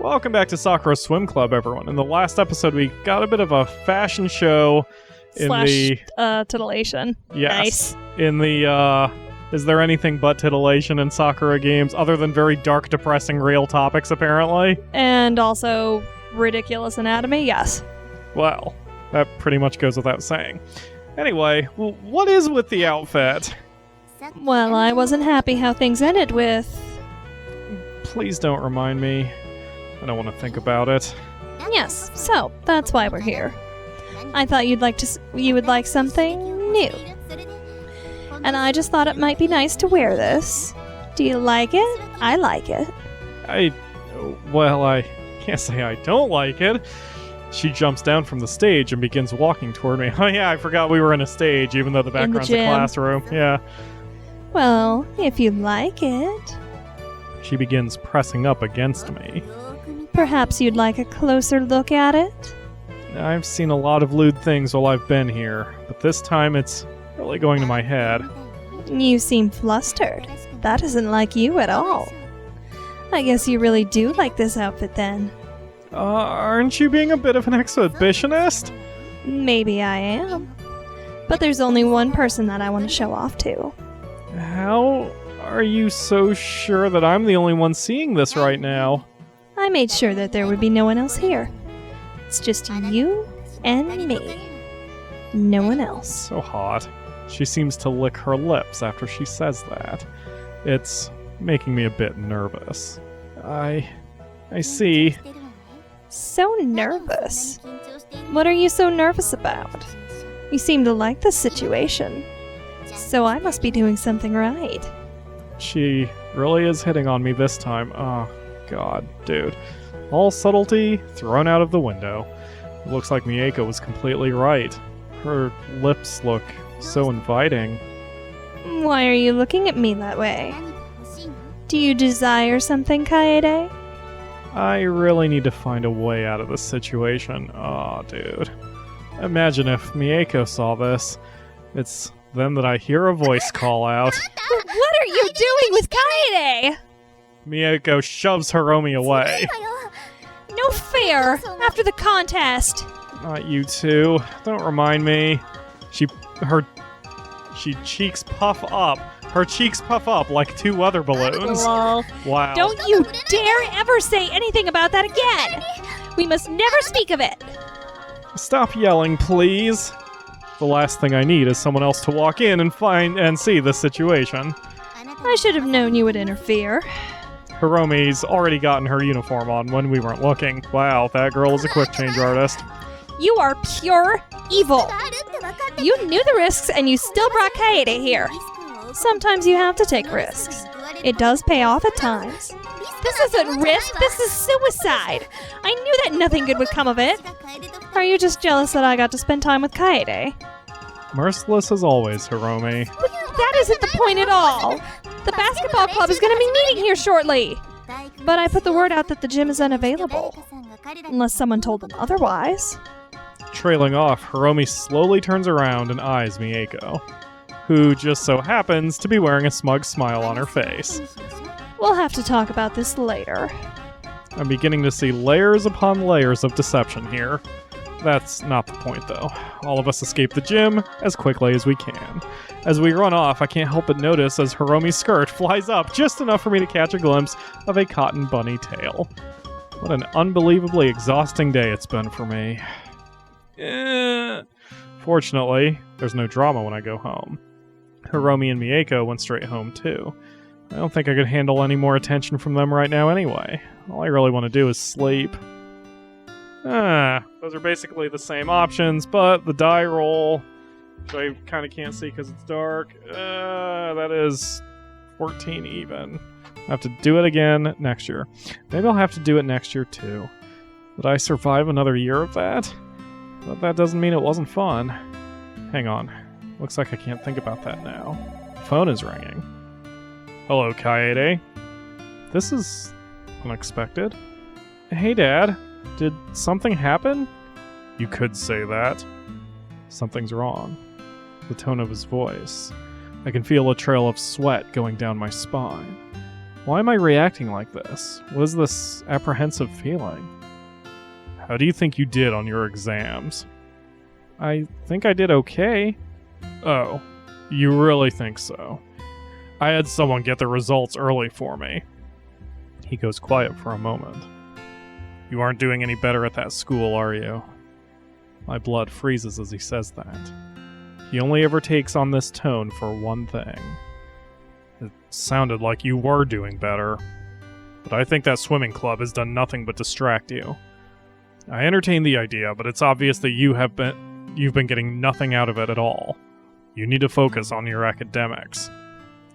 Welcome back to Sakura Swim Club, everyone. In the last episode, we got a bit of a fashion show in titillation. Yes. Nice. In the, is there anything but titillation in Sakura games, other than very dark, depressing real topics, apparently? And also ridiculous anatomy, yes. Well, that pretty much goes without saying. Anyway, what is with the outfit? Well, I wasn't happy how things ended with... Please don't remind me. I don't want to think about it. Yes, so that's why we're here. I thought you would like something new. And I just thought it might be nice to wear this. Do you like it? I like it. I can't say I don't like it. She jumps down from the stage and begins walking toward me. Oh yeah, I forgot we were in a stage, even though the background's a classroom. Yeah. Well, if you like it. She begins pressing up against me. Perhaps you'd like a closer look at it? I've seen a lot of lewd things while I've been here, but this time it's really going to my head. You seem flustered. That isn't like you at all. I guess you really do like this outfit then. Aren't you being a bit of an exhibitionist? Maybe I am. But there's only one person that I want to show off to. How are you so sure that I'm the only one seeing this right now? I made sure that there would be no one else here. It's just you and me. No one else. So hot. She seems to lick her lips after she says that. It's making me a bit nervous. I see. So nervous? What are you so nervous about? You seem to like this situation. So I must be doing something right. She really is hitting on me this time. Oh, God, dude. All subtlety thrown out of the window. It looks like Mieko was completely right. Her lips look so inviting. Why are you looking at me that way? Do you desire something, Kaede? I really need to find a way out of this situation. Oh, dude. Imagine if Mieko saw this. It's then that I hear a voice call out. What are you doing with Kaede? Mieko shoves Hiromi away. No fair! After the contest! Not you two. Don't remind me. She cheeks puff up. Her cheeks puff up like two other balloons. Lol. Wow. Don't you dare ever say anything about that again! We must never speak of it! Stop yelling, please. The last thing I need is someone else to walk in and see this situation. I should have known you would interfere. Hiromi's already gotten her uniform on when we weren't looking. Wow, that girl is a quick change artist. You are pure evil. You knew the risks and you still brought Kaede here. Sometimes you have to take risks. It does pay off at times. This isn't risk, this is suicide. I knew that nothing good would come of it. Are you just jealous that I got to spend time with Kaede? Merciless as always, Hiromi. But that isn't the point at all. The basketball club is going to be meeting here shortly. But I put the word out that the gym is unavailable. Unless someone told them otherwise. Trailing off, Hiromi slowly turns around and eyes Mieko, who just so happens to be wearing a smug smile on her face. We'll have to talk about this later. I'm beginning to see layers upon layers of deception here. That's not the point, though. All of us escape the gym as quickly as we can. As we run off, I can't help but notice as Hiromi's skirt flies up just enough for me to catch a glimpse of a cotton bunny tail. What an unbelievably exhausting day it's been for me. Fortunately, there's no drama when I go home. Hiromi and Mieko went straight home, too. I don't think I could handle any more attention from them right now anyway. All I really want to do is sleep. Those are basically the same options, but the die roll, which I kind of can't see because it's dark, that is 14 even. I have to do it again next year. Maybe I'll have to do it next year too. Would I survive another year of that? But that doesn't mean it wasn't fun. Hang on. Looks like I can't think about that now. Phone is ringing. Hello, Kaede. This is unexpected. Hey, Dad. Did something happen? You could say that. Something's wrong. The tone of his voice. I can feel a trail of sweat going down my spine. Why am I reacting like this? What is this apprehensive feeling? How do you think you did on your exams? I think I did okay. Oh, you really think so? I had someone get the results early for me. He goes quiet for a moment. You aren't doing any better at that school, are you? My blood freezes as he says that. He only ever takes on this tone for one thing. It sounded like you were doing better, but I think that swimming club has done nothing but distract you. I entertain the idea, but it's obvious that you've been getting nothing out of it at all. You need to focus on your academics.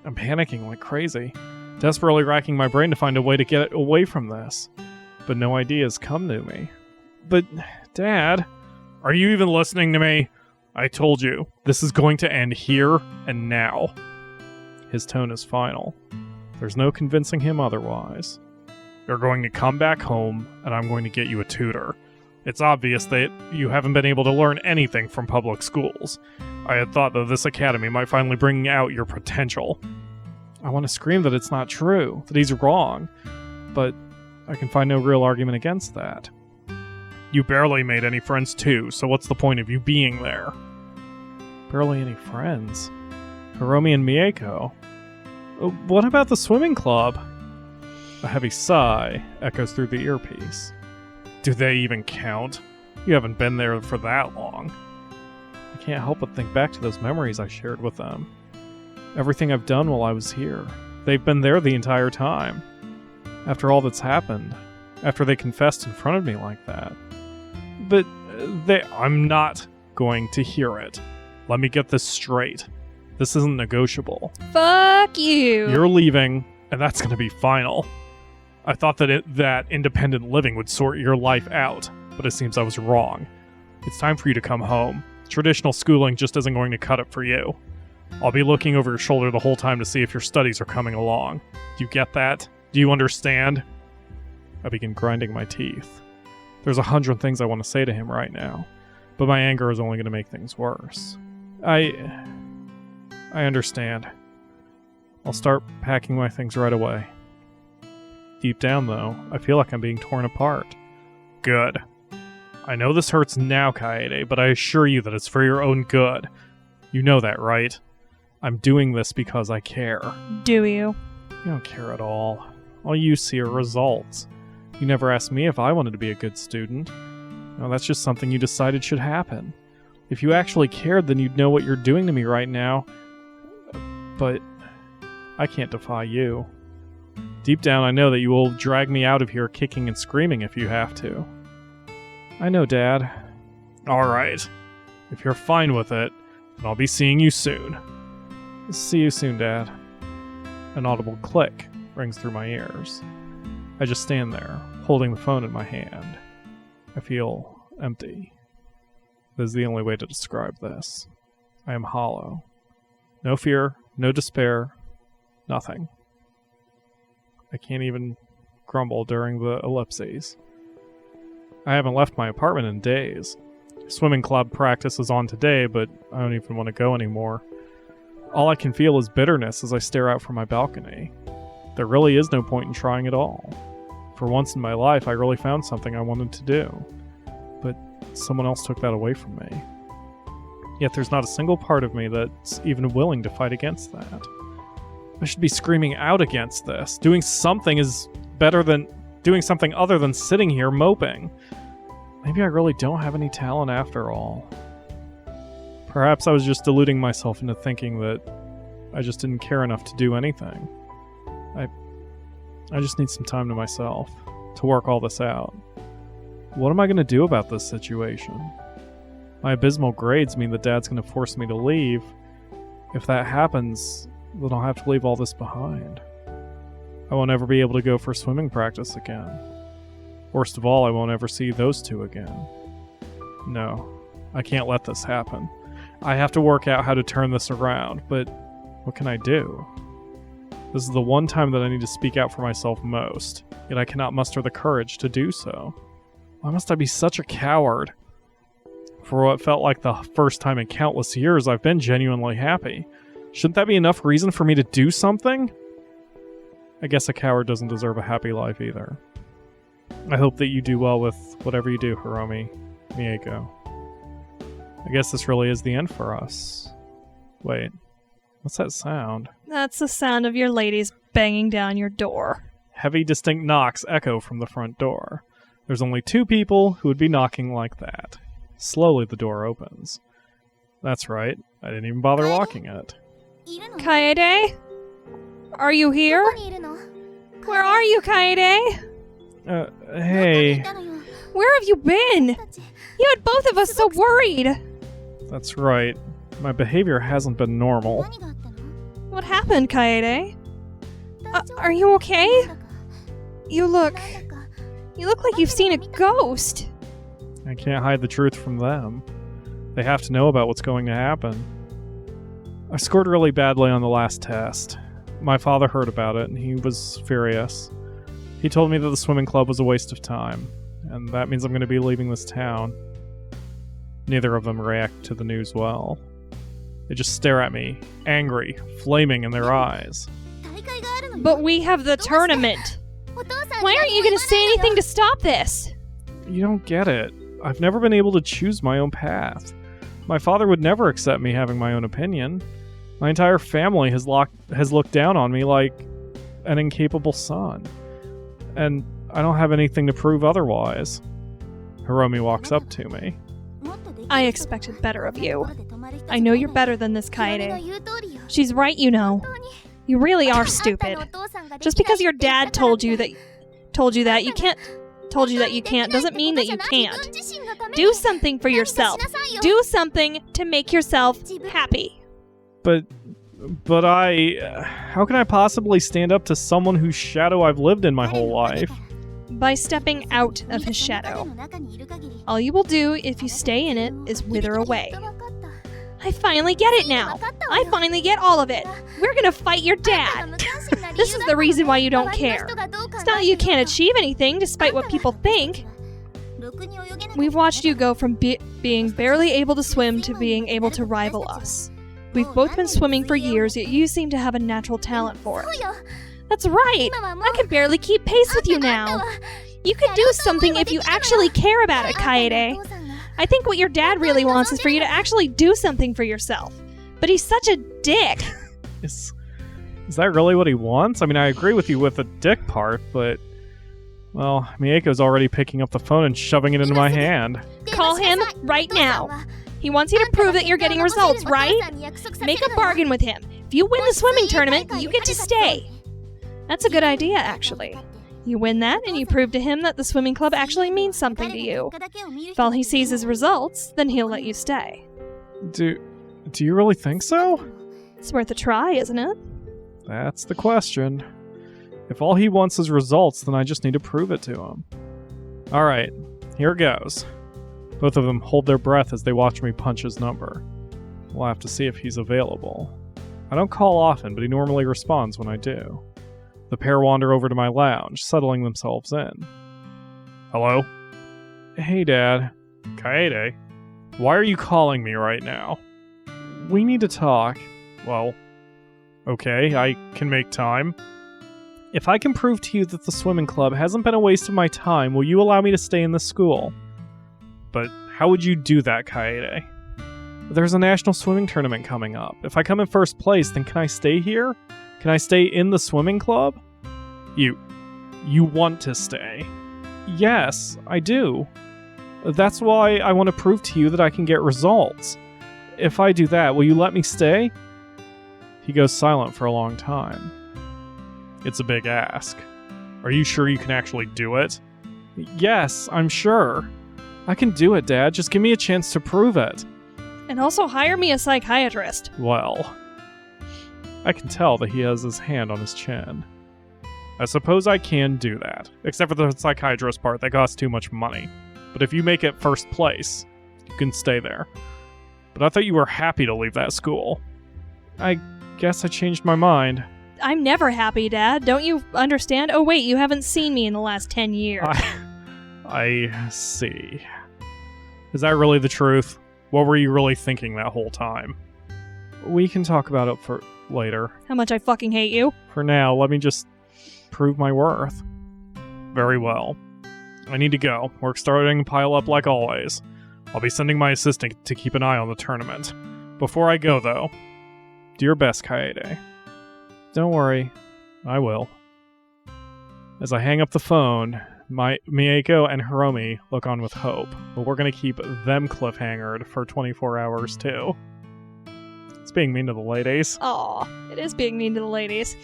I'm panicking like crazy, desperately racking my brain to find a way to get away from this, but no ideas come to me. But, Dad, are you even listening to me? I told you, this is going to end here and now. His tone is final. There's no convincing him otherwise. You're going to come back home, and I'm going to get you a tutor. It's obvious that you haven't been able to learn anything from public schools. I had thought that this academy might finally bring out your potential. I want to scream that it's not true, that he's wrong, but I can find no real argument against that. You barely made any friends too, so what's the point of you being there? Barely any friends? Hiromi and Mieko. What about the swimming club? A heavy sigh echoes through the earpiece. Do they even count? You haven't been there for that long. I can't help but think back to those memories I shared with them. Everything I've done while I was here. They've been there the entire time. After all that's happened. After they confessed in front of me like that. But I'm not going to hear it. Let me get this straight. This isn't negotiable. Fuck you. You're leaving, and that's going to be final. I thought that independent living would sort your life out, but it seems I was wrong. It's time for you to come home. Traditional schooling just isn't going to cut it for you. I'll be looking over your shoulder the whole time to see if your studies are coming along. Do you get that? Do you understand? I begin grinding my teeth. There's 100 things I want to say to him right now, but my anger is only going to make things worse. I understand. I'll start packing my things right away. Deep down, though, I feel like I'm being torn apart. Good. I know this hurts now, Kaede, but I assure you that it's for your own good. You know that, right? I'm doing this because I care. Do you? You don't care at all. All you see are results. You never asked me if I wanted to be a good student. No, that's just something you decided should happen. If you actually cared, then you'd know what you're doing to me right now. But I can't defy you. Deep down, I know that you will drag me out of here kicking and screaming if you have to. I know, Dad. Alright. If you're fine with it, then I'll be seeing you soon. See you soon, Dad. An audible click rings through my ears. I just stand there, holding the phone in my hand. I feel empty. This is the only way to describe this. I am hollow. No fear, no despair, nothing. I can't even grumble during the ellipses. I haven't left my apartment in days. Swimming club practice is on today, but I don't even want to go anymore. All I can feel is bitterness as I stare out from my balcony. There really is no point in trying at all. For once in my life, I really found something I wanted to do. But someone else took that away from me. Yet there's not a single part of me that's even willing to fight against that. I should be screaming out against this. Doing something is better than doing something other than sitting here moping. Maybe I really don't have any talent after all. Perhaps I was just deluding myself into thinking that I just didn't care enough to do anything. I just need some time to myself to work all this out. What am I going to do about this situation? My abysmal grades mean that Dad's going to force me to leave. If that happens, then I'll have to leave all this behind. I won't ever be able to go for swimming practice again. Worst of all, I won't ever see those two again. No, I can't let this happen. I have to work out how to turn this around, but what can I do? This is the one time that I need to speak out for myself most, yet I cannot muster the courage to do so. Why must I be such a coward? For what felt like the first time in countless years, I've been genuinely happy. Shouldn't that be enough reason for me to do something? I guess a coward doesn't deserve a happy life either. I hope that you do well with whatever you do, Hiromi, Mieko. I guess this really is the end for us. Wait, what's that sound? That's the sound of your ladies banging down your door. Heavy, distinct knocks echo from the front door. There's only 2 people who would be knocking like that. Slowly the door opens. That's right, I didn't even bother locking it. Kaede? Are you here? Where are you, Kaede? Hey. Where have you been? You had both of us so worried. That's right. My behavior hasn't been normal. What happened, Kaede? Are you okay? You look like you've seen a ghost. I can't hide the truth from them. They have to know about what's going to happen. I scored really badly on the last test. My father heard about it, and he was furious. He told me that the swimming club was a waste of time, and that means I'm going to be leaving this town. Neither of them react to the news well. They just stare at me, angry, flaming in their eyes. But we have the tournament. Why aren't you going to say anything to stop this? You don't get it. I've never been able to choose my own path. My father would never accept me having my own opinion. My entire family has looked down on me like an incapable son. And I don't have anything to prove otherwise. Hiromi walks up to me. I expected better of you. I know you're better than this, Kaede. She's right, you know. You really are stupid. Just because your dad told you that you can't doesn't mean that you can't. Do something for yourself. Do something to make yourself happy. But how can I possibly stand up to someone whose shadow I've lived in my whole life? By stepping out of his shadow. All you will do if you stay in it is wither away. I finally get it now. I finally get all of it. We're gonna fight your dad. This is the reason why you don't care. It's not that you can't achieve anything despite what people think. We've watched you go from being barely able to swim to being able to rival us. We've both been swimming for years, yet you seem to have a natural talent for it. That's right! I can barely keep pace with you now. You could do something if you actually care about it, Kaede. I think what your dad really wants is for you to actually do something for yourself. But he's such a dick. Is that really what he wants? I mean, I agree with you with the dick part, but... Well, Mieko's already picking up the phone and shoving it into my hand. Call him right now. He wants you to prove that you're getting results, right? Make a bargain with him. If you win the swimming tournament, you get to stay. That's a good idea, actually. You win that, and you prove to him that the swimming club actually means something to you. If all he sees is results, then he'll let you stay. Do you really think so? It's worth a try, isn't it? That's the question. If all he wants is results, then I just need to prove it to him. Alright, here it goes. Both of them hold their breath as they watch me punch his number. We'll have to see if he's available. I don't call often, but he normally responds when I do. The pair wander over to my lounge, settling themselves in. Hello? Hey, Dad. Kaede? Why are you calling me right now? We need to talk. Well, okay, I can make time. If I can prove to you that the swimming club hasn't been a waste of my time, will you allow me to stay in this school? But how would you do that, Kaede? There's a national swimming tournament coming up. If I come in first place, then can I stay here? Can I stay in the swimming club? You want to stay? Yes, I do. That's why I want to prove to you that I can get results. If I do that, will you let me stay? He goes silent for a long time. It's a big ask. Are you sure you can actually do it? Yes, I'm sure. I can do it, Dad. Just give me a chance to prove it. And also hire me a psychiatrist. Well, I can tell that he has his hand on his chin. I suppose I can do that, except for the psychiatrist part that costs too much money. But if you make it first place, you can stay there. But I thought you were happy to leave that school. I guess I changed my mind. I'm never happy, Dad. Don't you understand? Oh wait, you haven't seen me in the last 10 years. I see. Is that really the truth? What were you really thinking that whole time? We can talk about it for later. How much I fucking hate you. For now, let me just prove my worth. Very well. I need to go. Work's starting to pile up like always. I'll be sending my assistant to keep an eye on the tournament. Before I go, though, do your best, Kaede. Don't worry, I will. As I hang up the phone, Mieko and Hiromi look on with hope, but we're going to keep them cliffhangered for 24 hours, too. It's being mean to the ladies. Aw, it is being mean to the ladies.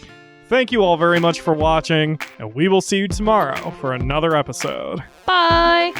Thank you all very much for watching, and we will see you tomorrow for another episode. Bye!